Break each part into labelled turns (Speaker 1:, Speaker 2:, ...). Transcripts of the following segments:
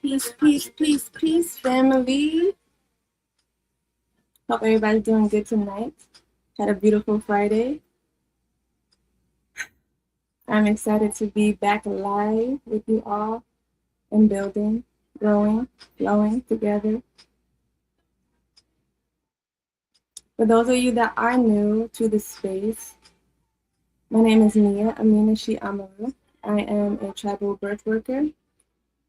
Speaker 1: Peace, peace, peace, peace, family. Hope everybody's doing good tonight. Had a beautiful Friday. I'm excited to be back live with you all and building, growing, flowing together. For those of you that are new to the space, my name is Nia Amina Shi Amaru. I am a tribal birth worker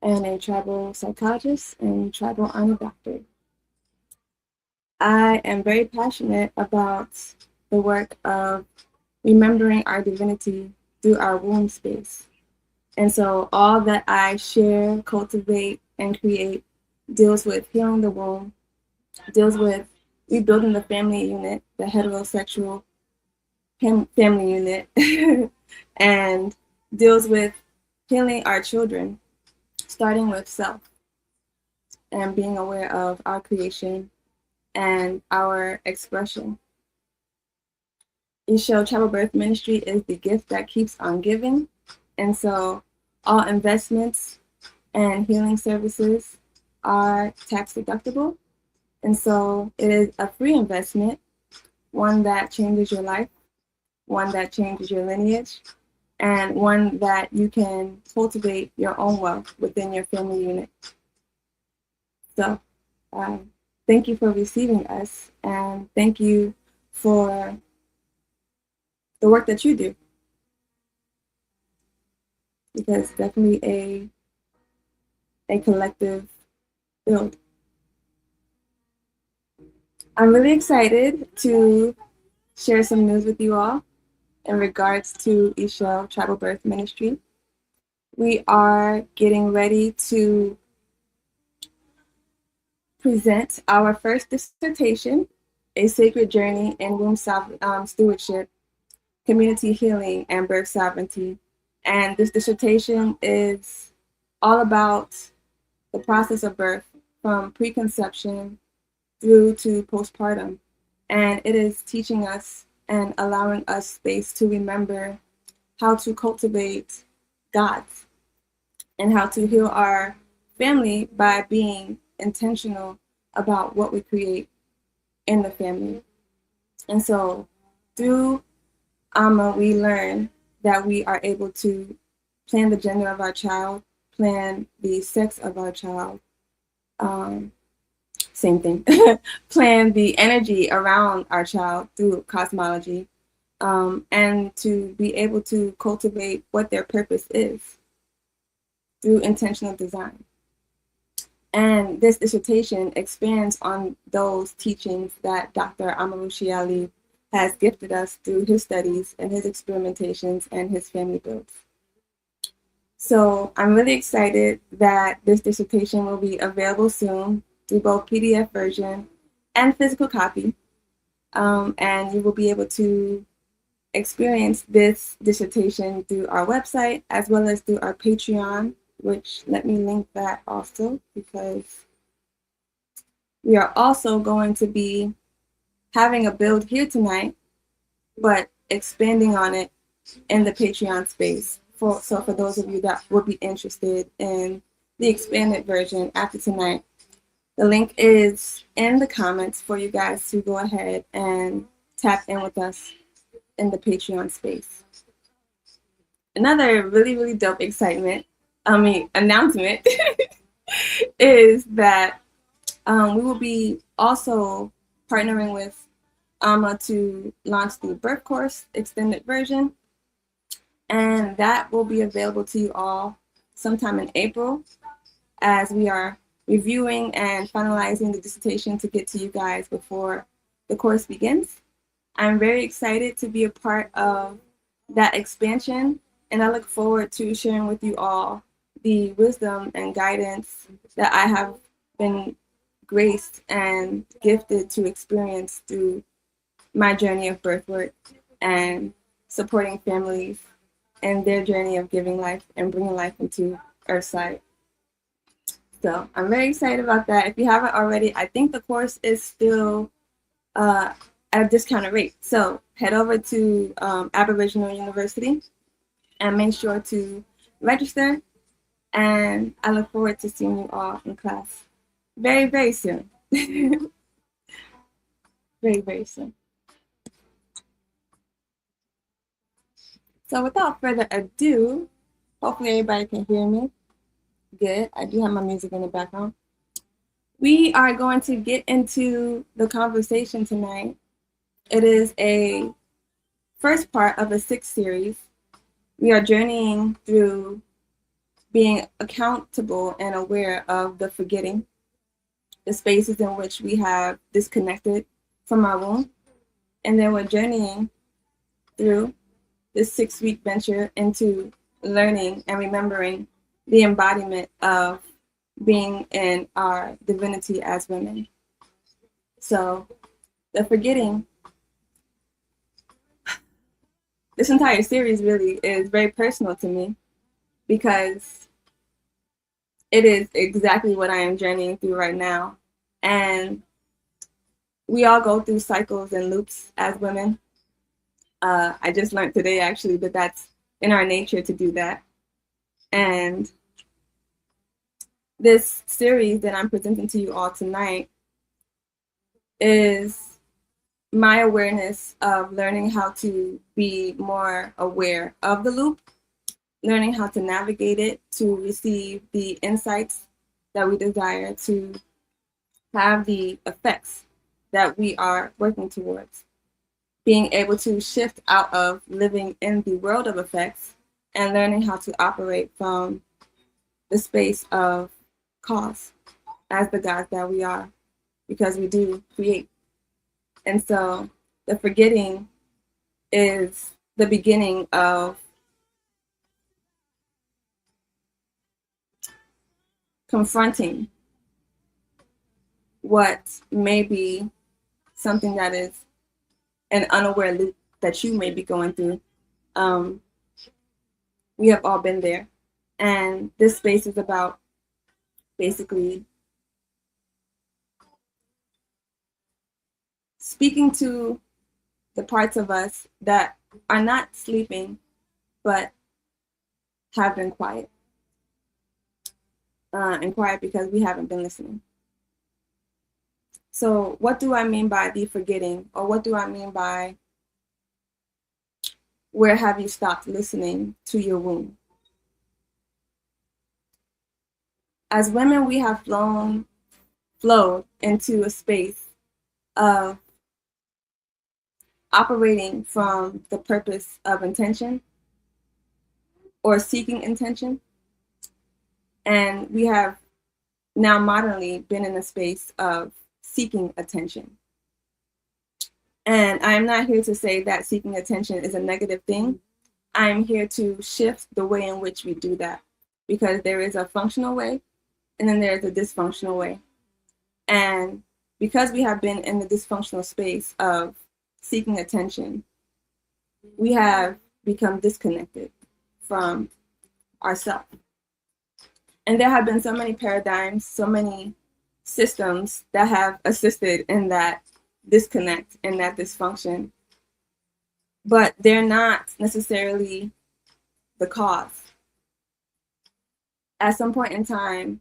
Speaker 1: and a tribal psychologist and tribal honor doctor. I am very passionate about the work of remembering our divinity through our womb space. And so all that I share, cultivate, and create deals with healing the womb, deals with rebuilding the family unit, the heterosexual family unit, and deals with healing our children, starting with self and being aware of our creation and our expression. Isho Tribal Birth Ministry is the gift that keeps on giving. And so all investments and healing services are tax deductible. And so it is a free investment, one that changes your life, one that changes your lineage, and one that you can cultivate your own wealth within your family unit. So thank you for receiving us, and thank you for the work that you do, because definitely a collective build. I'm really excited to share some news with you all in regards to Isho Tribal Birth Ministry. We are getting ready to present our first dissertation, A Sacred Journey in Womb Stewardship, Community Healing, and Birth Sovereignty. And this dissertation is all about the process of birth from preconception through to postpartum. And it is teaching us and allowing us space to remember how to cultivate God and how to heal our family by being intentional about what we create in the family. And so through Amma, we learn that we are able to plan the gender of our child, plan the sex of our child, same thing, plan the energy around our child through cosmology, and to be able to cultivate what their purpose is through intentional design. And this dissertation expands on those teachings that Dr. Amarushi Ali has gifted us through his studies and his experimentations and his family builds. So I'm really excited that this dissertation will be available soon through both PDF version and physical copy. And you will be able to experience this dissertation through our website as well as through our Patreon, which let me link that also, because we are also going to be having a build here tonight, but expanding on it in the Patreon space. So for those of you that would be interested in the expanded version after tonight, the link is in the comments for you guys to go ahead and tap in with us in the Patreon space. Another really, really dope announcement is that we will be also partnering with Amma to launch the birth course extended version. And that will be available to you all sometime in April, as we are reviewing and finalizing the dissertation to get to you guys before the course begins. I'm very excited to be a part of that expansion, and I look forward to sharing with you all the wisdom and guidance that I have been graced and gifted to experience through my journey of birth work and supporting families and their journey of giving life and bringing life into Earthside. So I'm very excited about that. If you haven't already, I think the course is still at a discounted rate. So head over to Aboriginal University and make sure to register And I look forward to seeing you all in class very, very soon. Very, very soon. So without further ado, hopefully everybody can hear me. Good. I do have my music in the background. We are going to get into the conversation tonight. It is a first part of a 6 series. We are journeying through being accountable and aware of the forgetting, the spaces in which we have disconnected from our womb. And then we're journeying through this 6-week venture into learning and remembering the embodiment of being in our divinity as women. So the forgetting, this entire series really is very personal to me because it is exactly what I am journeying through right now. And we all go through cycles and loops as women. I just learned today actually that that's in our nature to do that. And this series that I'm presenting to you all tonight is my awareness of learning how to be more aware of the loop, learning how to navigate it to receive the insights that we desire to have the effects that we are working towards. Being able to shift out of living in the world of effects and learning how to operate from the space of cause as the gods that we are, because we do create. And so the forgetting is the beginning of confronting what may be something that is an unaware loop that you may be going through. We have all been there. And this space is about basically speaking to the parts of us that are not sleeping, but have been quiet. And quiet because we haven't been listening. So what do I mean by the forgetting? Or what do I mean by where have you stopped listening to your womb? As women, we have flowed into a space of operating from the purpose of intention or seeking intention. And we have now modernly been in a space of seeking attention. And I'm not here to say that seeking attention is a negative thing. I'm here to shift the way in which we do that, because there is a functional way and then there's a dysfunctional way. And because we have been in the dysfunctional space of seeking attention, we have become disconnected from ourselves. And there have been so many paradigms, so many systems that have assisted in that disconnect and that dysfunction, but they're not necessarily the cause. At some point in time,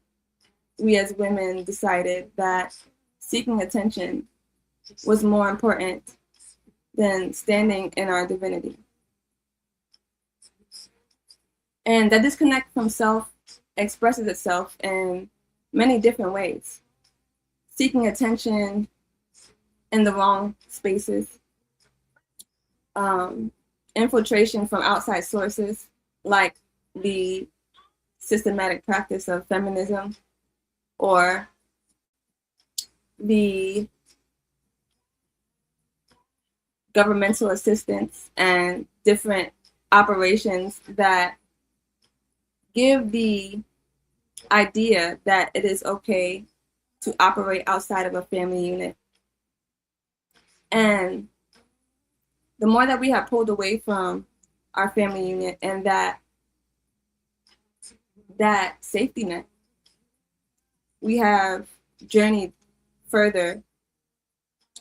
Speaker 1: we as women decided that seeking attention was more important than standing in our divinity. And that disconnect from self expresses itself in many different ways. Seeking attention in the wrong spaces, infiltration from outside sources like the systematic practice of feminism or the governmental assistance and different operations that give the idea that it is okay to operate outside of a family unit. And the more that we have pulled away from our family unit and that safety net, we have journeyed further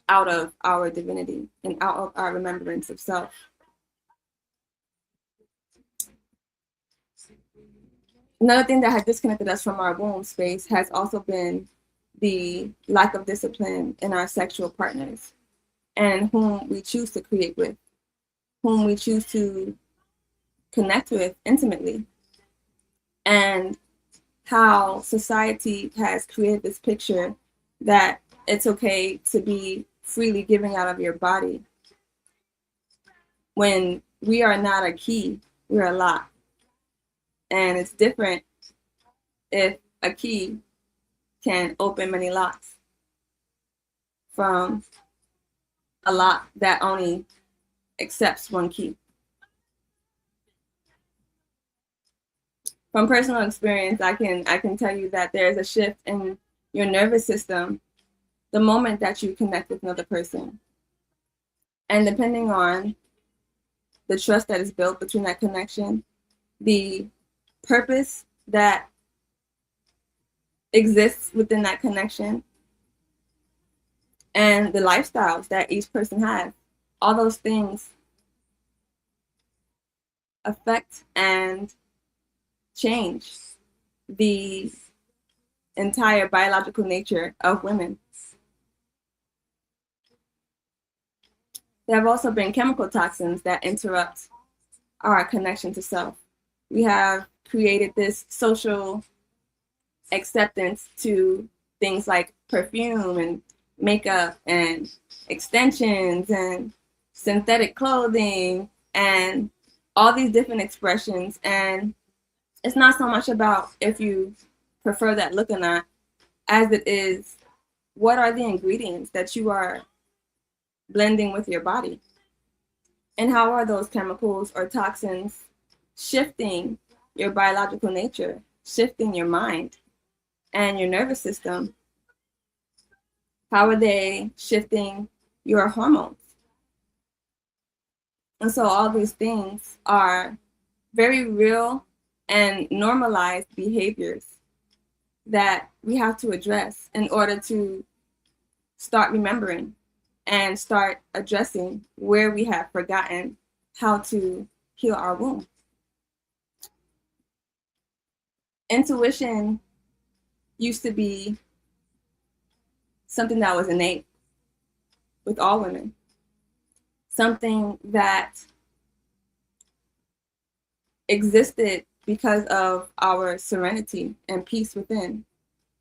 Speaker 1: out of our divinity and out of our remembrance of self. Another thing that has disconnected us from our womb space has also been the lack of discipline in our sexual partners and whom we choose to create with, whom we choose to connect with intimately, and how society has created this picture that it's okay to be freely giving out of your body when we are not a key, we're a lock. And it's different if a key can open many locks from a lock that only accepts one key. From personal experience, I can tell you that there's a shift in your nervous system the moment that you connect with another person. And depending on the trust that is built between that connection, the purpose that exists within that connection, and the lifestyles that each person has, all those things affect and change the entire biological nature of women. There have also been chemical toxins that interrupt our connection to self. We have created this social acceptance to things like perfume and makeup and extensions and synthetic clothing and all these different expressions. And it's not so much about if you prefer that look or not, as it is what are the ingredients that you are blending with your body, and how are those chemicals or toxins shifting your biological nature, shifting your mind and your nervous system. How are they shifting your hormones? And so all these things are very real and normalized behaviors that we have to address in order to start remembering and start addressing where we have forgotten how to heal our womb. Intuition used to be something that was innate with all women, something that existed because of our serenity and peace within,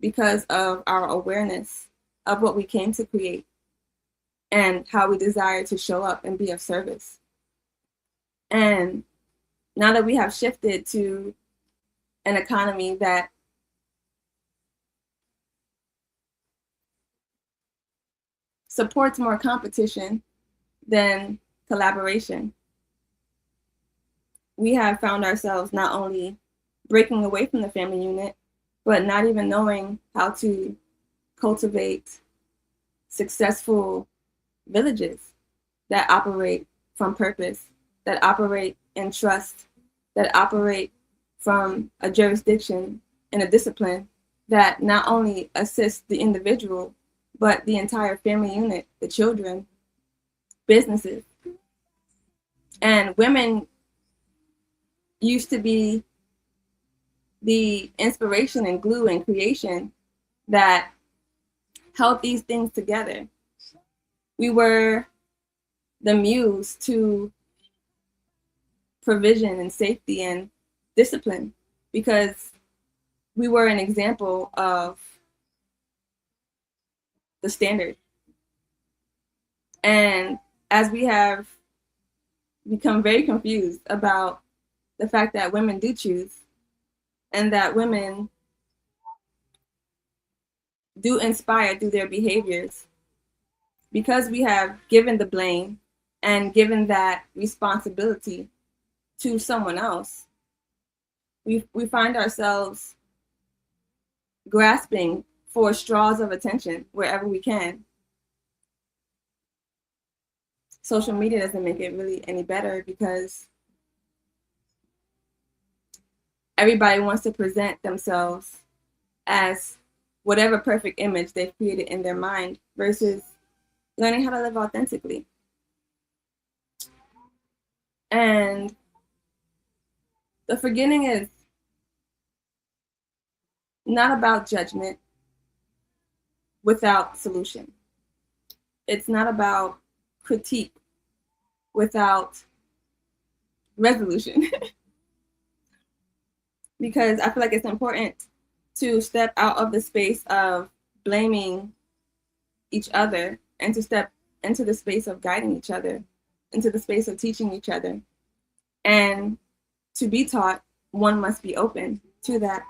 Speaker 1: because of our awareness of what we came to create and how we desire to show up and be of service. And now that we have shifted to an economy that supports more competition than collaboration, we have found ourselves not only breaking away from the family unit, but not even knowing how to cultivate successful villages that operate from purpose, that operate in trust, that operate from a jurisdiction and a discipline that not only assists the individual, but the entire family unit, the children, businesses. And women used to be the inspiration and glue and creation that held these things together. We were the muse to provision and safety and discipline because we were an example of the standard. And as we have become very confused about the fact that women do choose and that women do inspire through their behaviors, because we have given the blame and given that responsibility to someone else, we find ourselves grasping for straws of attention wherever we can. Social media doesn't make it really any better because everybody wants to present themselves as whatever perfect image they've created in their mind versus learning how to live authentically. And the forgetting is not about judgment without solution. It's not about critique without resolution. Because I feel like it's important to step out of the space of blaming each other and to step into the space of guiding each other, into the space of teaching each other. And to be taught, one must be open to that.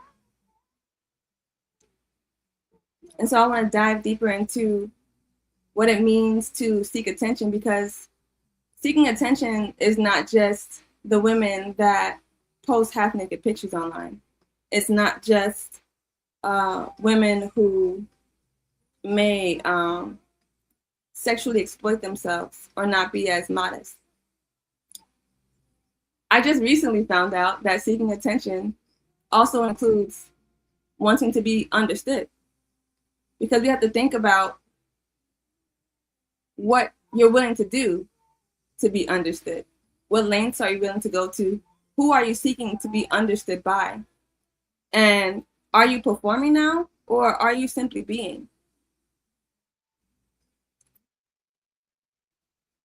Speaker 1: And so I want to dive deeper into what it means to seek attention, because seeking attention is not just the women that post half-naked pictures online. It's not just women who may sexually exploit themselves or not be as modest. I just recently found out that seeking attention also includes wanting to be understood, because we have to think about what you're willing to do to be understood. What lengths are you willing to go to? Who are you seeking to be understood by? And are you performing now, or are you simply being?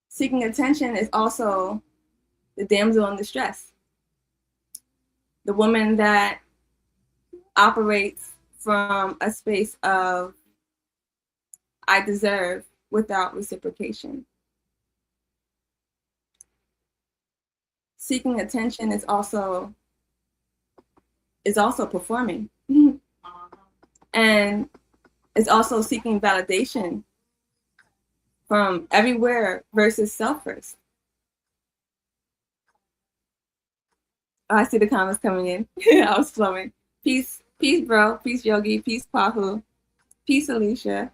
Speaker 1: Seeking attention is also the damsel in distress, the woman that operates from a space of I deserve without reciprocation. Seeking attention is also performing. And it's also seeking validation from everywhere versus self first. Oh, I see the comments coming in. I was flowing. Peace, bro. Peace, Yogi. Peace, Pahu. Peace, Alicia.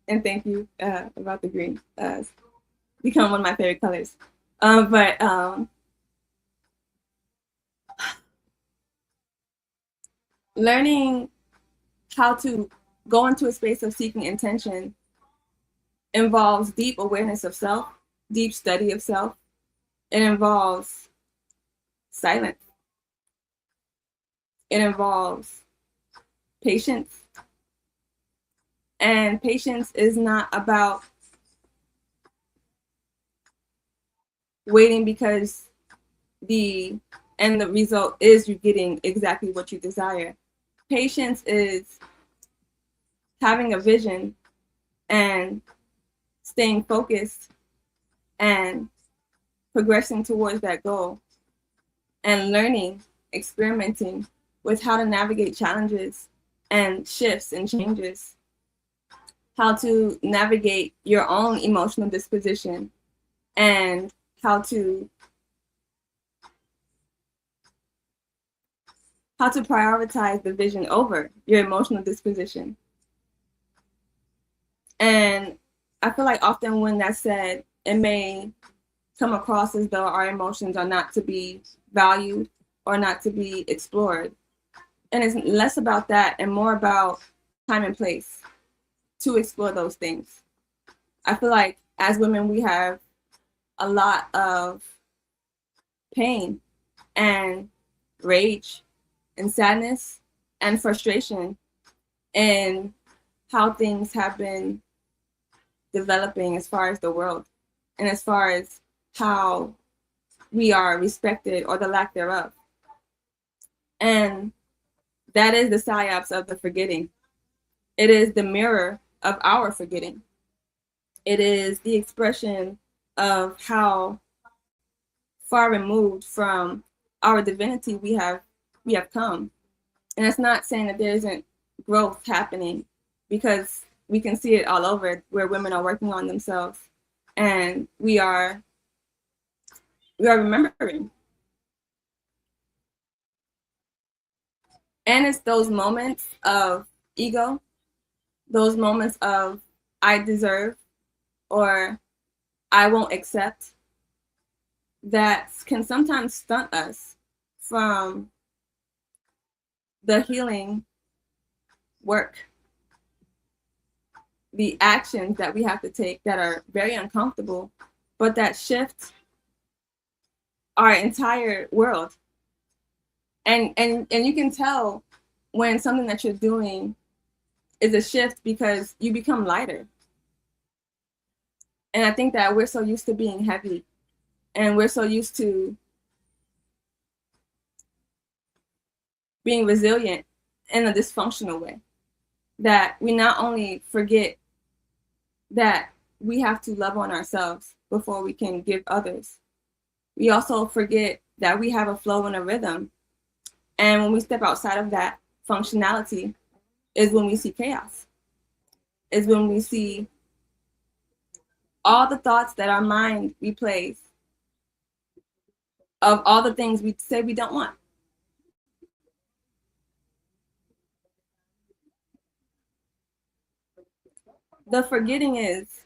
Speaker 1: And thank you about the green. Become one of my favorite colors. But learning how to go into a space of seeking intention involves deep awareness of self, deep study of self. It involves silence. It involves patience. And patience is not about waiting because the end result is you getting exactly what you desire. Patience is having a vision and staying focused and progressing towards that goal, and learning, experimenting with how to navigate challenges and shifts and changes, how to navigate your own emotional disposition, and how to prioritize the vision over your emotional disposition. And I feel like often when that's said, it may come across as though our emotions are not to be valued or not to be explored. And it's less about that and more about time and place to explore those things. I feel like as women, we have a lot of pain and rage and sadness and frustration in how things have been developing as far as the world and as far as how we are respected or the lack thereof. And that is the psyops of the forgetting. It is the mirror of our forgetting. It is the expression of how far removed from our divinity we have come. And it's not saying that there isn't growth happening, because we can see it all over where women are working on themselves, and we are remembering. And it's those moments of ego, those moments of I deserve or I won't accept, that can sometimes stunt us from the healing work, the actions that we have to take that are very uncomfortable, but that shift our entire world. And you can tell when something that you're doing is a shift because you become lighter. And I think that we're so used to being heavy, and we're so used to being resilient in a dysfunctional way that we not only forget that we have to love on ourselves before we can give others, we also forget that we have a flow and a rhythm. And when we step outside of that functionality is when we see chaos, is when we see all the thoughts that our mind replays of all the things we say we don't want. The forgetting is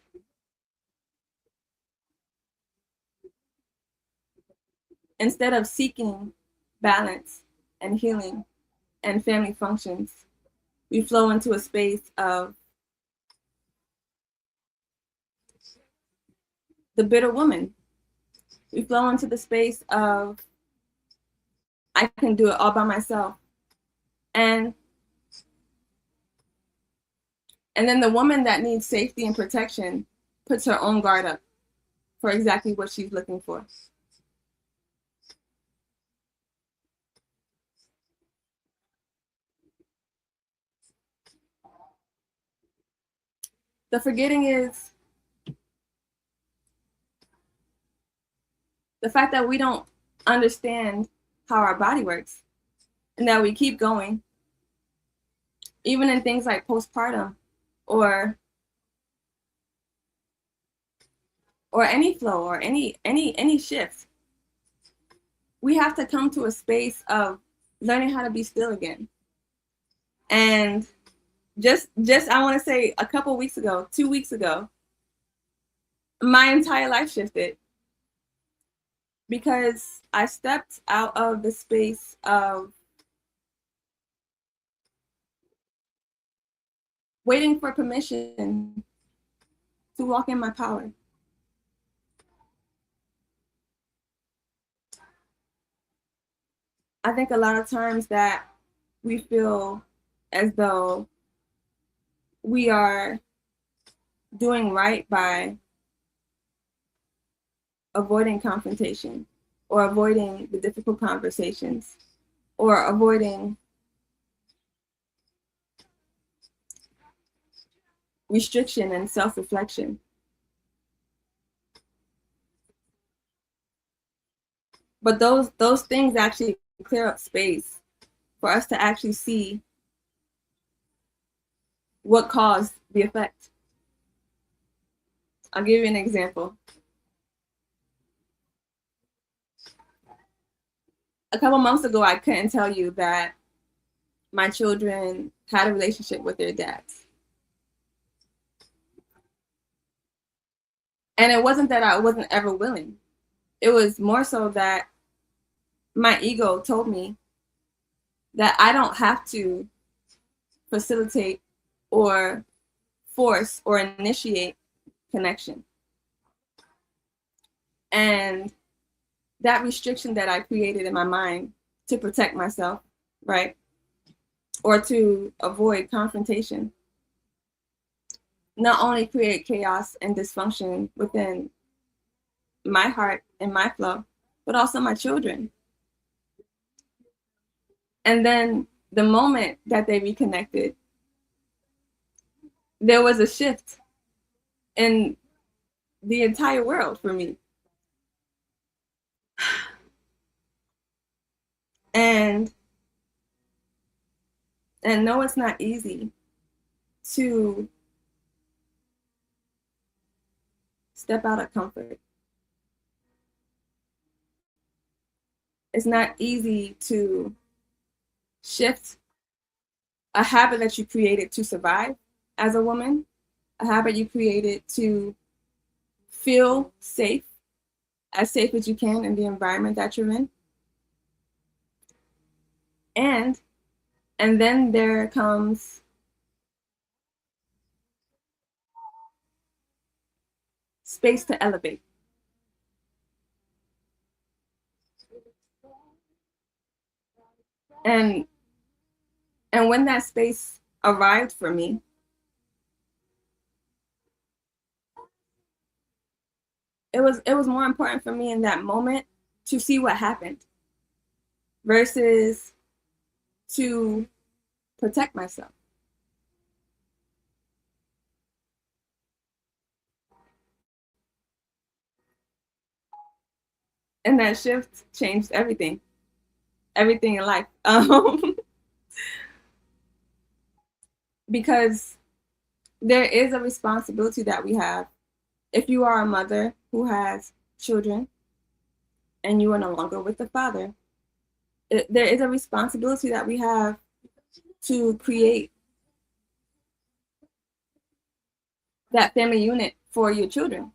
Speaker 1: instead of seeking balance and healing and family functions, we flow into a space of the bitter woman. We flow into the space of I can do it all by myself. And and then the woman that needs safety and protection puts her own guard up for exactly what she's looking for. The forgetting is the fact that we don't understand how our body works and that we keep going, even in things like postpartum or any flow or any shift. We have to come to a space of learning how to be still again. And just I want to say a couple weeks ago, 2 weeks ago, my entire life shifted because I stepped out of the space of waiting for permission to walk in my power. I think a lot of times that we feel as though we are doing right by avoiding confrontation or avoiding the difficult conversations or avoiding restriction and self-reflection. But those things actually clear up space for us to actually see what caused the effect. I'll give you an example. A couple months ago, I couldn't tell you that my children had a relationship with their dads. And it wasn't that I wasn't ever willing. It was more so that my ego told me that I don't have to facilitate or force or initiate connection. And that restriction that I created in my mind to protect myself, right? Or to avoid confrontation, not only create chaos and dysfunction within my heart and my flow, but also my children. And then the moment that they reconnected, there was a shift in the entire world for me. And no, it's not easy to step out of comfort. It's not easy to shift a habit that you created to survive as a woman, a habit you created to feel safe, as safe as you can in the environment that you're in. And then there comes space to elevate. And And when that space arrived for me, it was more important for me in that moment to see what happened versus to protect myself. And that shift changed everything in life. Because there is a responsibility that we have. If you are a mother who has children and you are no longer with the father, there is a responsibility that we have to create that family unit for your children.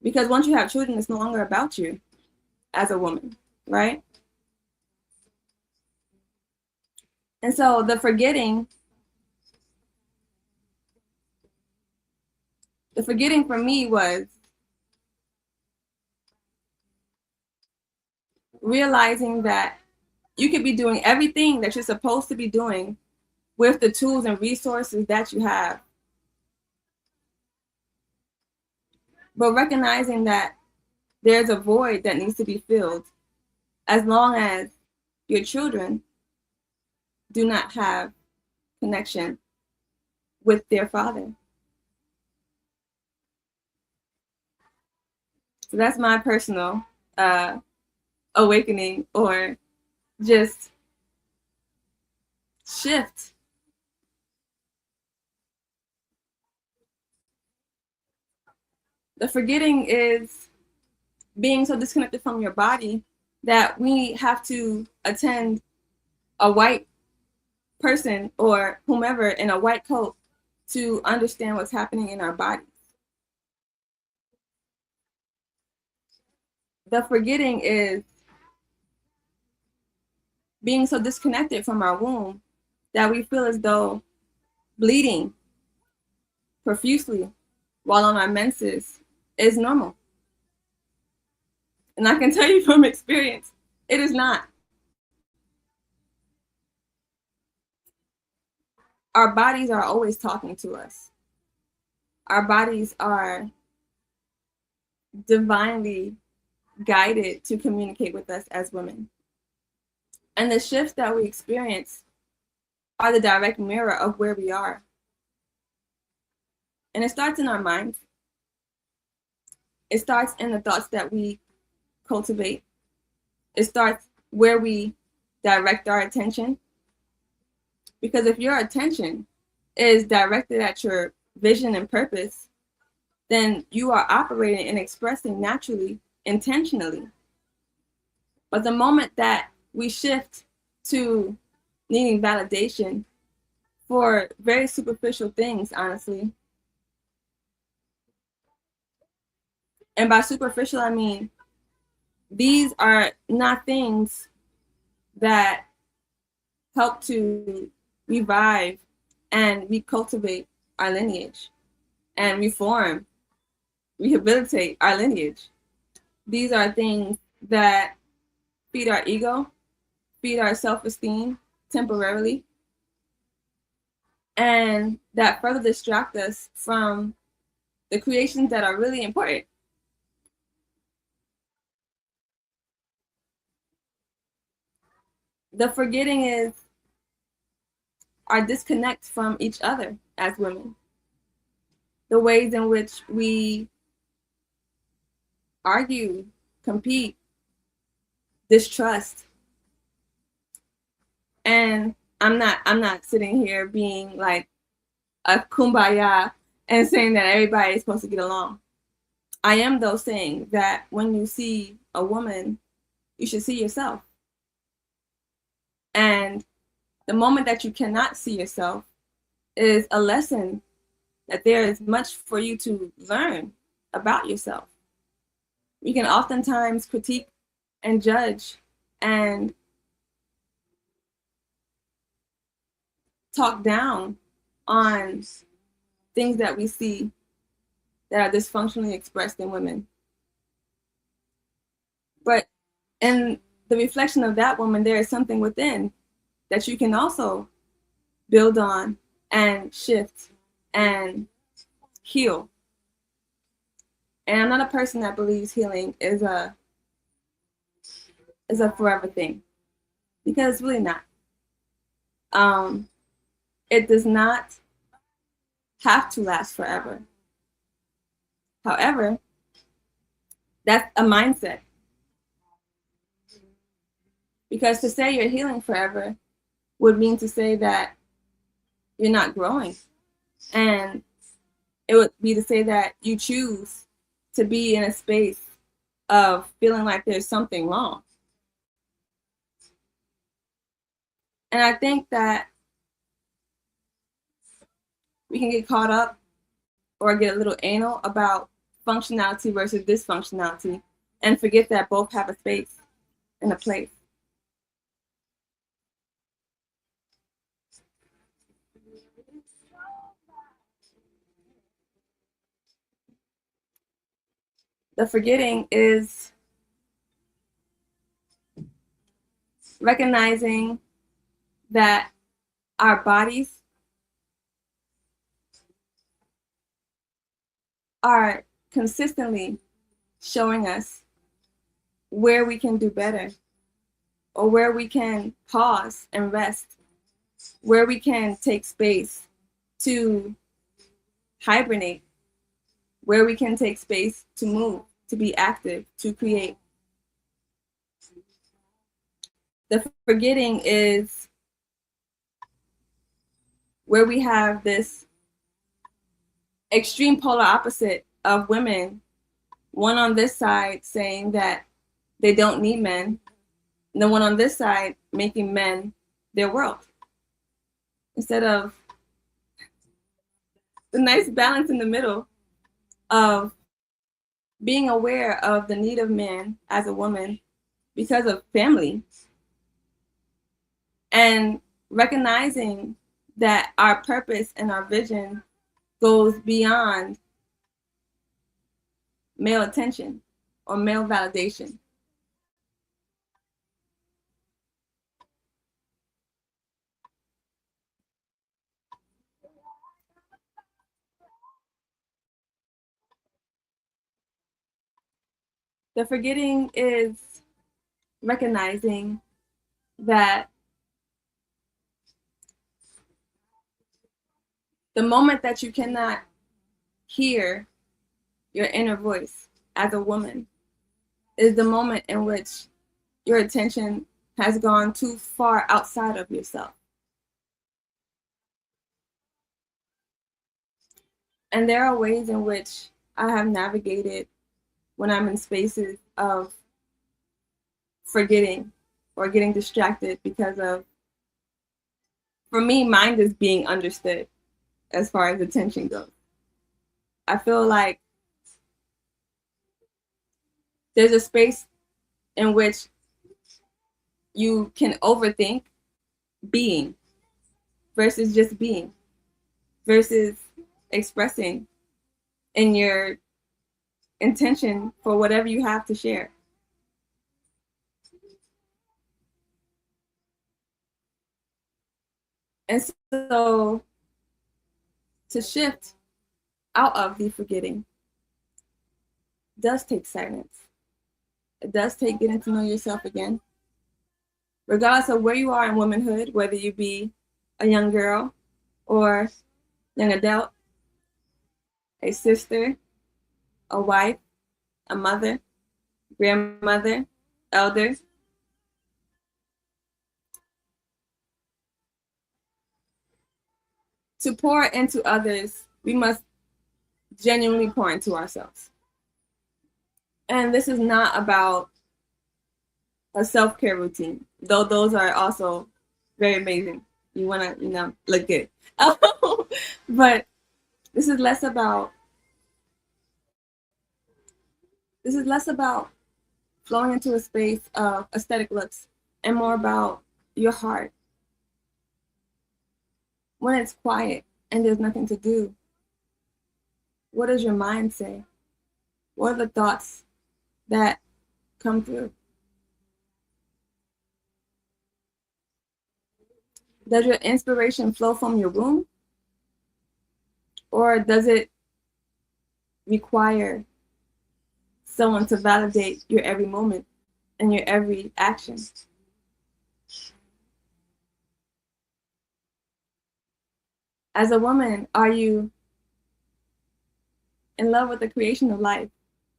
Speaker 1: Because once you have children, it's no longer about you as a woman, right? And so the forgetting for me was realizing that you could be doing everything that you're supposed to be doing with the tools and resources that you have. But recognizing that there's a void that needs to be filled as long as your children do not have connection with their father. So that's my personal awakening or just shift. The forgetting is being so disconnected from your body that we have to attend a white person or whomever in a white coat to understand what's happening in our bodies. The forgetting is being so disconnected from our womb that we feel as though bleeding profusely while on our menses is normal. And I can tell you from experience, it is not. Our bodies are always talking to us. Our bodies are divinely guided to communicate with us as women. And the shifts that we experience are the direct mirror of where we are. And it starts in our minds. It starts in the thoughts that we cultivate. It starts where we direct our attention. Because if your attention is directed at your vision and purpose, then you are operating and expressing naturally, intentionally. But the moment that we shift to needing validation for very superficial things, honestly, and by superficial, I mean these are not things that help to revive and recultivate our lineage and reform, rehabilitate our lineage. These are things that feed our ego, feed our self-esteem temporarily, and that further distract us from the creations that are really important. The forgetting is our disconnect from each other as women. The ways in which we argue, compete, distrust. And I'm not sitting here being like a kumbaya and saying that everybody is supposed to get along. I am though saying that when you see a woman, you should see yourself. And the moment that you cannot see yourself is a lesson that there is much for you to learn about yourself. We can oftentimes critique and judge and talk down on things that we see that are dysfunctionally expressed in women. But in the reflection of that woman, there is something within that you can also build on and shift and heal. And I'm not a person that believes healing is a forever thing, because it's really not. It does not have to last forever. However, that's a mindset. Because to say you're healing forever would mean to say that you're not growing. And it would be to say that you choose to be in a space of feeling like there's something wrong. And I think that we can get caught up or get a little anal about functionality versus dysfunctionality and forget that both have a space and a place. The forgetting is recognizing that our bodies are consistently showing us where we can do better, or where we can pause and rest, where we can take space to hibernate, where we can take space to move, to be active, to create. The forgetting is where we have this extreme polar opposite of women, one on this side saying that they don't need men, and the one on this side making men their world. Instead of the nice balance in the middle of being aware of the need of man as a woman because of family, and recognizing that our purpose and our vision goes beyond male attention or male validation. The forgetting is recognizing that the moment that you cannot hear your inner voice as a woman is the moment in which your attention has gone too far outside of yourself. And there are ways in which I have navigated when I'm in spaces of forgetting or getting distracted because of, for me, mind is being understood as far as attention goes. I feel like there's a space in which you can overthink being versus just being, versus expressing in your intention for whatever you have to share. And so to shift out of the forgetting does take silence. It does take getting to know yourself again. Regardless of where you are in womanhood, whether you be a young girl or young adult, a sister, a wife, a mother, grandmother, elder. To pour into others, we must genuinely pour into ourselves. And this is not about a self-care routine, though those are also very amazing. You want to, look good. But this is less about flowing into a space of aesthetic looks and more about your heart. When it's quiet and there's nothing to do, what does your mind say? What are the thoughts that come through? Does your inspiration flow from your womb? Or does it require someone to validate your every moment and your every action? As a woman, are you in love with the creation of life?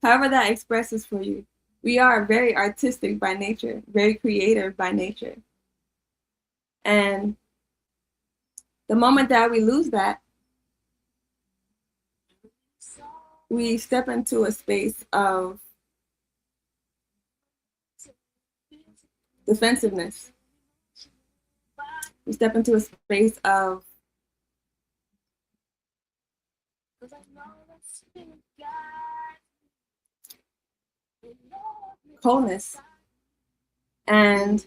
Speaker 1: However that expresses for you. We are very artistic by nature, very creative by nature. And the moment that we lose that, we step into a space of defensiveness. We step into a space of coldness. And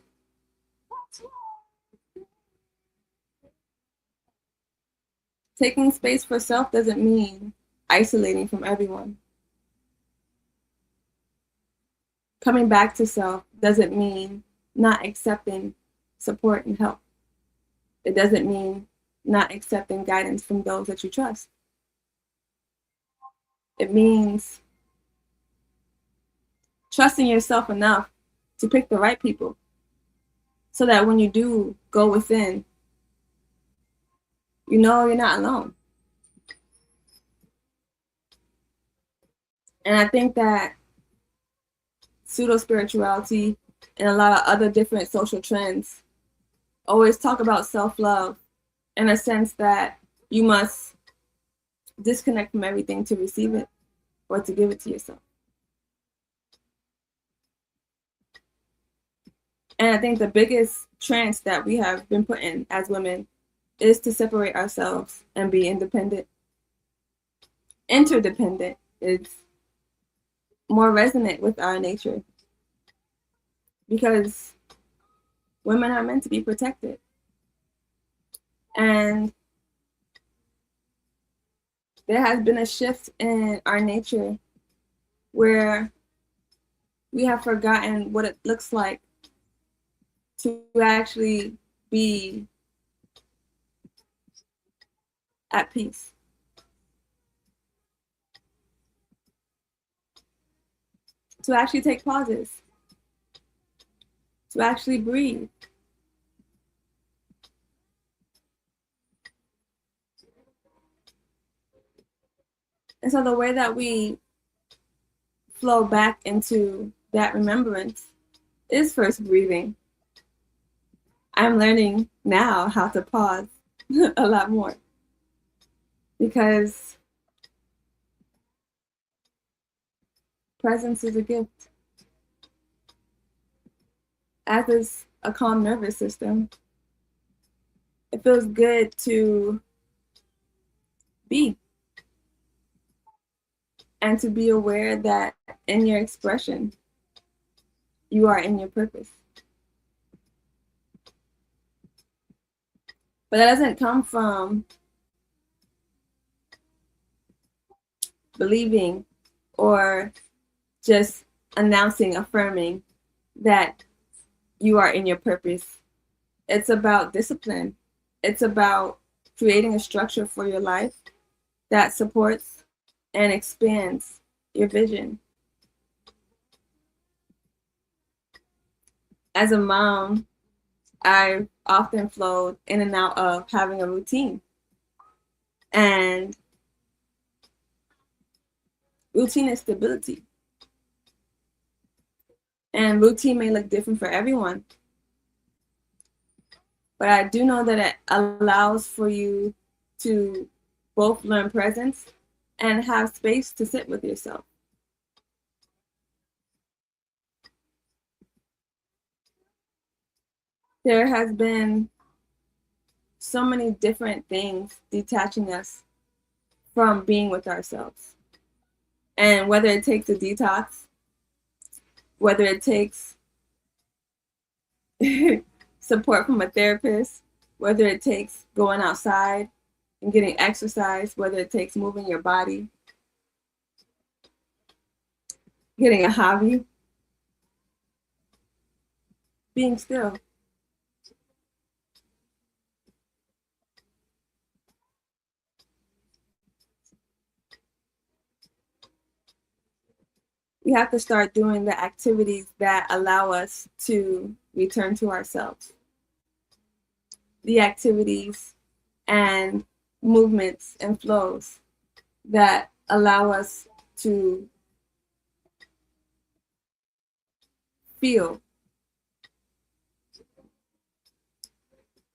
Speaker 1: taking space for self doesn't mean isolating from everyone. Coming back to self doesn't mean not accepting support and help. It doesn't mean not accepting guidance from those that you trust. It means trusting yourself enough to pick the right people so that when you do go within, you know you're not alone. And I think that pseudo spirituality and a lot of other different social trends always talk about self-love in a sense that you must disconnect from everything to receive it or to give it to yourself. And I think the biggest trance that we have been put in as women is to separate ourselves and be independent. Interdependent is more resonant with our nature because women are meant to be protected. And there has been a shift in our nature where we have forgotten what it looks like to actually be at peace. To actually take pauses, to actually breathe. And so the way that we flow back into that remembrance is first breathing. I'm learning now how to pause a lot more because presence is a gift, as is a calm nervous system. It feels good to be and to be aware that in your expression, you are in your purpose. But that doesn't come from believing or just announcing, affirming that you are in your purpose. It's about discipline. It's about creating a structure for your life that supports and expands your vision. As a mom, I've often flowed in and out of having a routine. And routine is stability. And routine may look different for everyone. But I do know that it allows for you to both learn presence and have space to sit with yourself. There has been so many different things detaching us from being with ourselves. And whether it takes a detox, whether it takes support from a therapist, whether it takes going outside and getting exercise, whether it takes moving your body, getting a hobby, being still. we have to start doing the activities that allow us to return to ourselves. The activities and movements and flows that allow us to feel,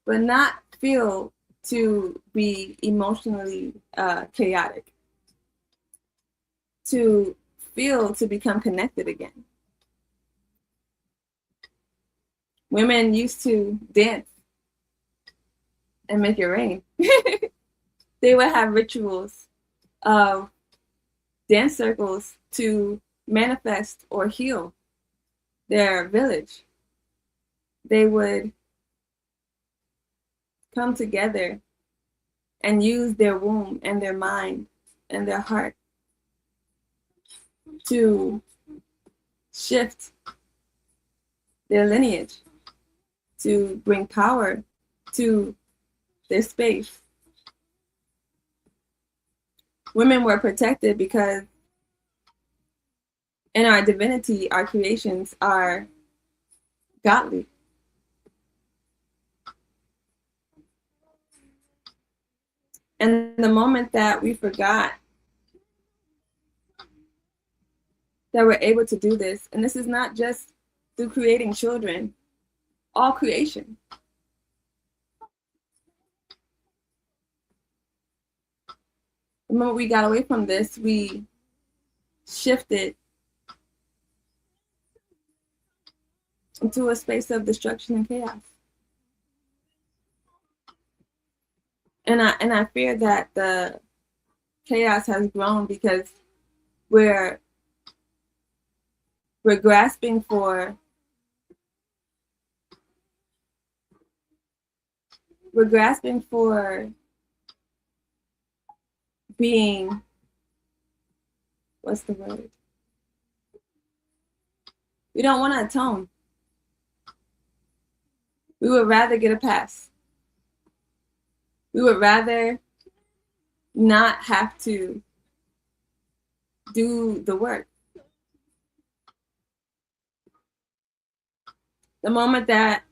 Speaker 1: but not feel to be emotionally chaotic, to feel to become connected again. Women used to dance and make it rain. They would have rituals of dance circles to manifest or heal their village. They would come together and use their womb and their mind and their heart to shift their lineage, to bring power to their space. Women were protected because in our divinity, our creations are godly. And the moment that we forgot that we're able to do this, and this is not just through creating children, all creation. The moment we got away from this, we shifted into a space of destruction and chaos. And I fear that the chaos has grown because we're grasping for being, what's the word? We don't want to atone. We would rather get a pass. We would rather not have to do the work. The moment that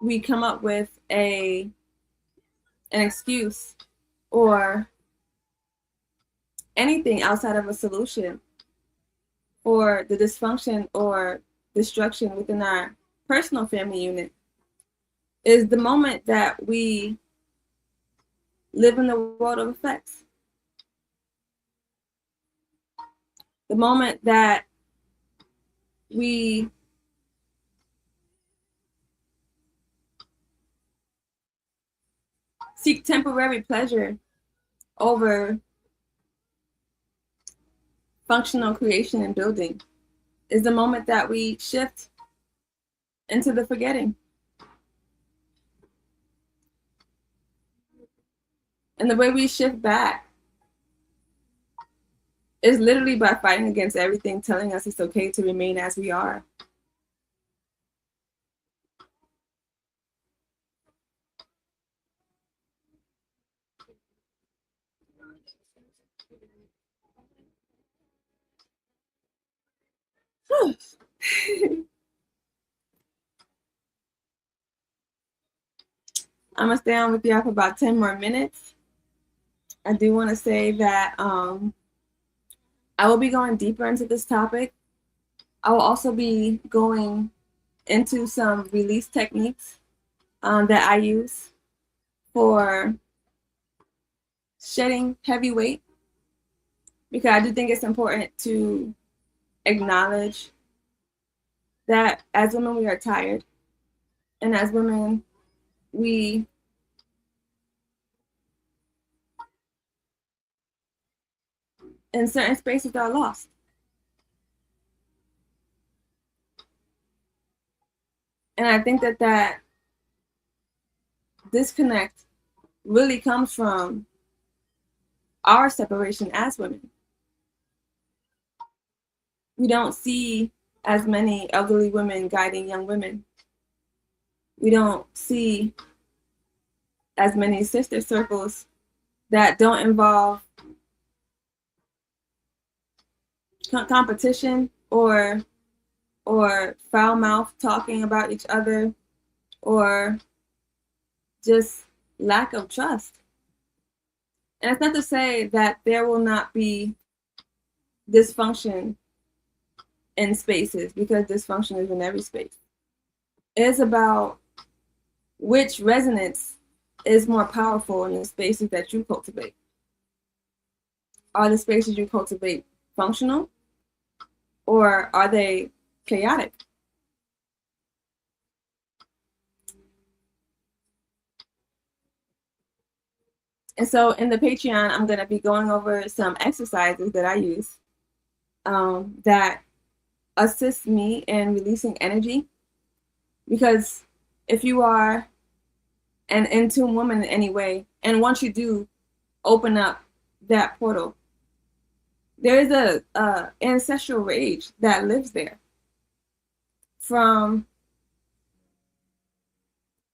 Speaker 1: we come up with an excuse or anything outside of a solution for the dysfunction or destruction within our personal family unit, is the moment that we live in the world of effects. The moment that we seek temporary pleasure over functional creation and building, is the moment that we shift into the forgetting. And the way we shift back is literally by fighting against everything telling us it's okay to remain as we are. I'm gonna stay on with y'all for about 10 more minutes. I do want to say that I will be going deeper into this topic. I will also be going into some release techniques that I use for shedding heavy weight, because I do think it's important to acknowledge that as women we are tired, and as women we in certain spaces are lost. And I think that disconnect really comes from our separation as women. We don't see as many elderly women guiding young women. We don't see as many sister circles that don't involve competition or foul mouth talking about each other, or just lack of trust. And it's not to say that there will not be dysfunction in spaces, because dysfunction is in every space. It's about which resonance is more powerful in the spaces that you cultivate. Are the spaces you cultivate functional, or are they chaotic? And so in the Patreon, I'm going to be going over some exercises that I use that assist me in releasing energy. Because if you are an in tune woman in any way, and once you do open up that portal, there is a ancestral rage that lives there from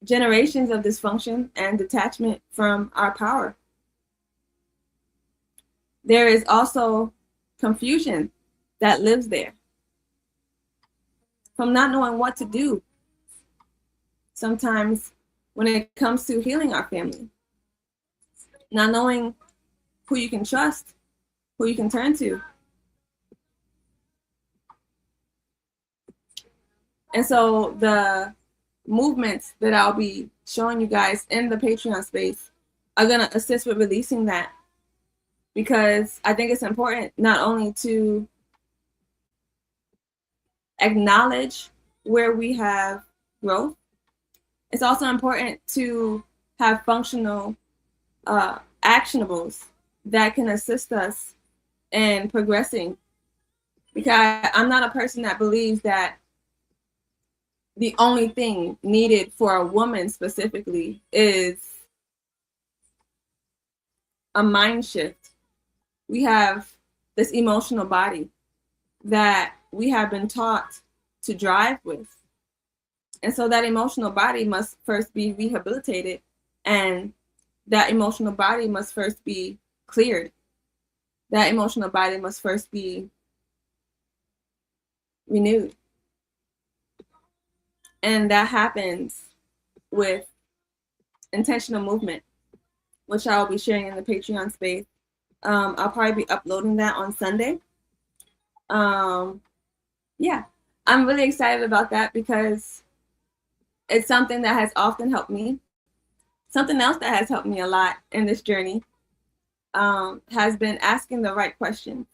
Speaker 1: generations of dysfunction and detachment from our power. There is also confusion that lives there from not knowing what to do sometimes when it comes to healing our family. Not knowing who you can trust, who you can turn to. And so the movements that I'll be showing you guys in the Patreon space are going to assist with releasing that, because I think it's important not only to acknowledge where we have growth, it's also important to have functional actionables that can assist us in progressing. Because I'm not a person that believes that the only thing needed for a woman specifically is a mind shift. We have this emotional body that we have been taught to drive with. And so that emotional body must first be rehabilitated, and that emotional body must first be cleared. That emotional body must first be renewed. And that happens with intentional movement, which I'll be sharing in the Patreon space. I'll probably be uploading that on Sunday. Yeah, I'm really excited about that because it's something that has often helped me. Something else that has helped me a lot in this journey has been asking the right questions.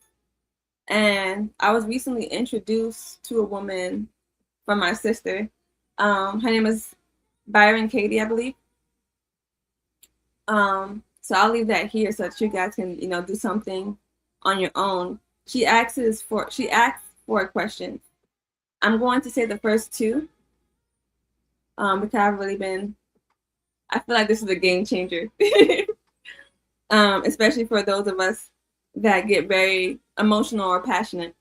Speaker 1: And I was recently introduced to a woman from my sister. Her name is Byron Katie, I believe. So I'll leave that here so that you guys can, do something on your own. She asks for questions. I'm going to say the first two because I feel like this is a game changer, especially for those of us that get very emotional or passionate.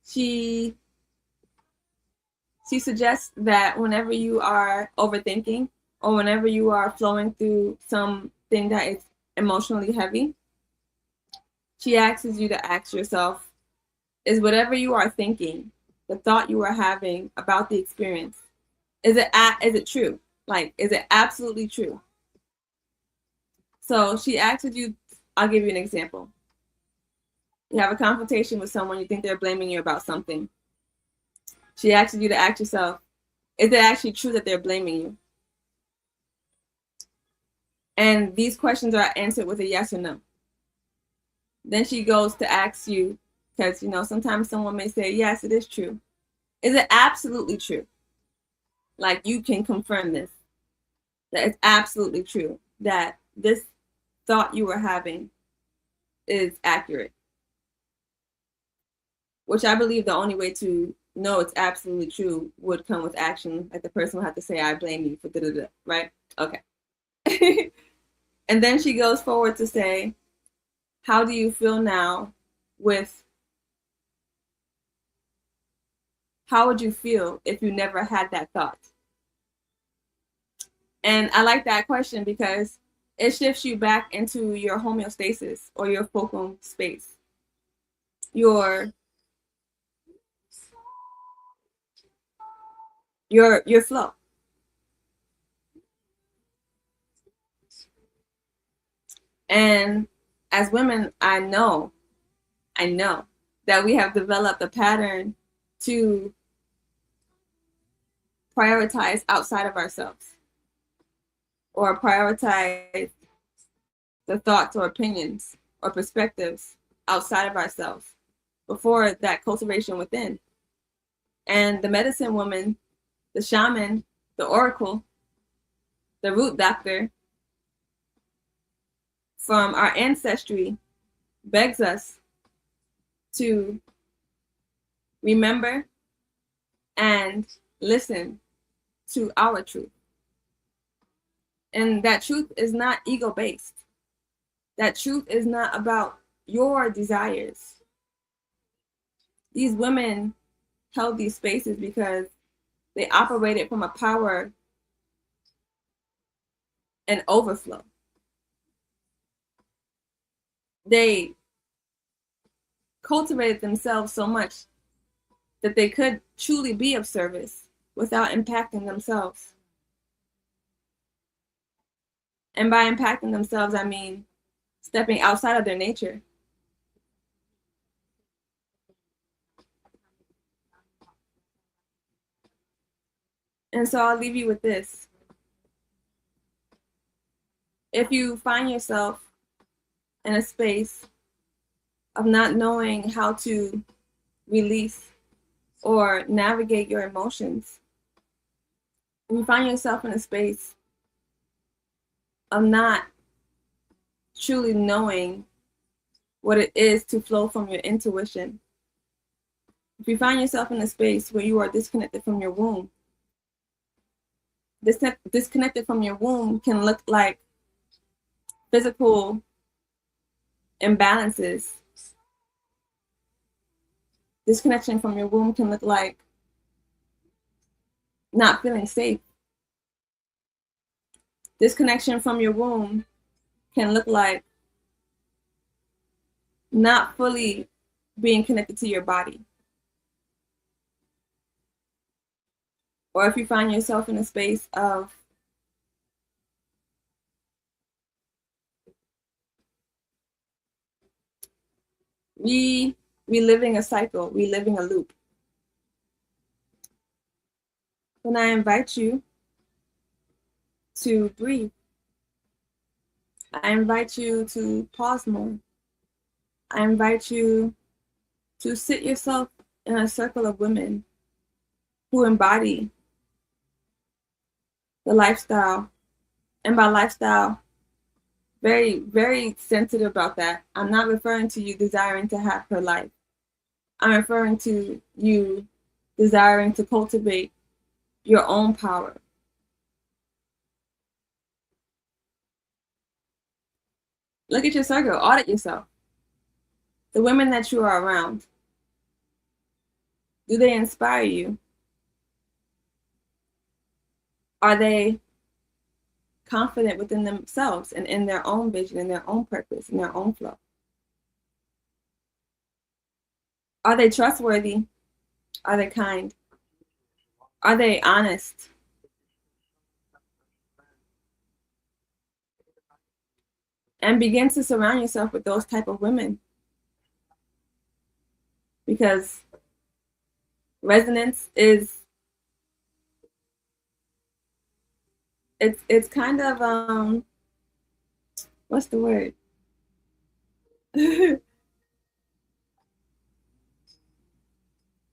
Speaker 1: She suggests that whenever you are overthinking or whenever you are flowing through something that is emotionally heavy, she asks you to ask yourself, is whatever you are thinking, the thought you are having about the experience, is it true? Like, is it absolutely true? So she asks you, I'll give you an example. You have a confrontation with someone, you think they're blaming you about something. She asks you to ask yourself, is it actually true that they're blaming you? And these questions are answered with a yes or no. Then she goes to ask you, because, sometimes someone may say, yes, it is true. Is it absolutely true? Like, you can confirm this, that it's absolutely true, that this thought you were having is accurate. Which I believe the only way to know it's absolutely true would come with action. Like, the person will have to say, I blame you for da-da-da, right? Okay. And then she goes forward to say, how do you feel now with, how would you feel if you never had that thought? And I like that question because it shifts you back into your homeostasis or your focus space. your flow. And as women, I know that we have developed a pattern to prioritize outside of ourselves, or prioritize the thoughts or opinions or perspectives outside of ourselves before that cultivation within. And the medicine woman, the shaman, the oracle, the root doctor from our ancestry begs us to remember and listen to our truth. And that truth is not ego based. That truth is not about your desires. These women held these spaces because they operated from a power and overflow. They cultivated themselves so much that they could truly be of service without impacting themselves. And by impacting themselves, I mean stepping outside of their nature. And so I'll leave you with this. If you find yourself in a space of not knowing how to release or navigate your emotions, if you find yourself in a space of not truly knowing what it is to flow from your intuition, if you find yourself in a space where you are disconnected from your womb, disconnected from your womb can look like physical imbalances. Disconnection from your womb can look like not feeling safe. Disconnection from your womb can look like not fully being connected to your body. Or if you find yourself in a space of reliving a cycle, reliving a loop, then I invite you to breathe. I invite you to pause more. I invite you to sit yourself in a circle of women who embody the lifestyle. And by lifestyle, very, very sensitive about that. I'm not referring to you desiring to have her life. I'm referring to you desiring to cultivate your own power. Look at your circle, audit yourself. The women that you are around, do they inspire you? Are they confident within themselves and in their own vision, in their own purpose, in their own flow? Are they trustworthy? Are they kind? Are they honest? And begin to surround yourself with those type of women, because resonance is it's kind of what's the word?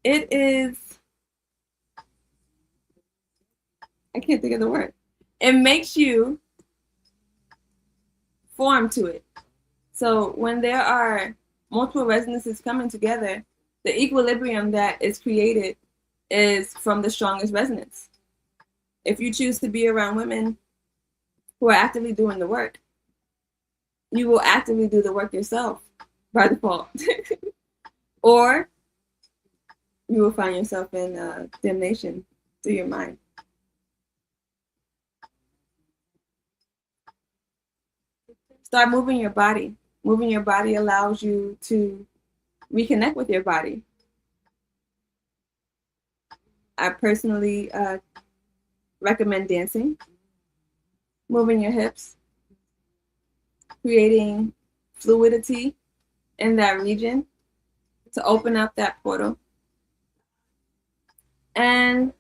Speaker 1: It is, I can't think of the word. It makes you form to it. So when there are multiple resonances coming together, the equilibrium that is created is from the strongest resonance. If you choose to be around women who are actively doing the work, you will actively do the work yourself by default. Or you will find yourself in damnation through your mind. Start moving your body. Moving your body allows you to reconnect with your body. I personally recommend dancing, moving your hips, creating fluidity in that region to open up that portal. And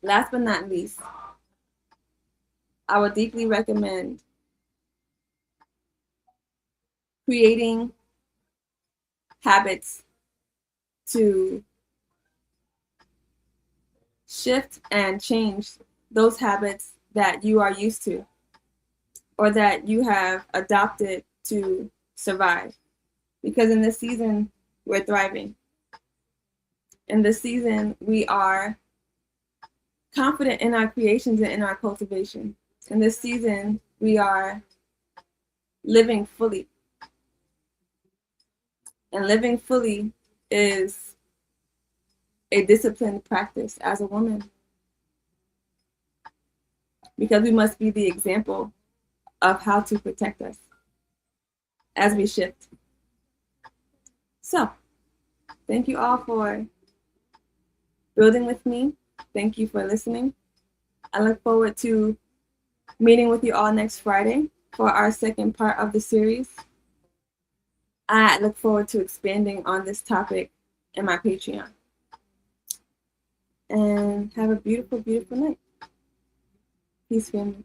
Speaker 1: last but not least, I would deeply recommend creating habits to shift and change those habits that you are used to or that you have adopted to survive. Because in this season, we're thriving. In this season, we are confident in our creations and in our cultivation. In this season, we are living fully. And living fully is a disciplined practice as a woman. Because we must be the example of how to protect us as we shift. So, thank you all for building with me. Thank you for listening. I look forward to meeting with you all next Friday for our second part of the series. I look forward to expanding on this topic in my Patreon. And have a beautiful, beautiful night. Peace, family.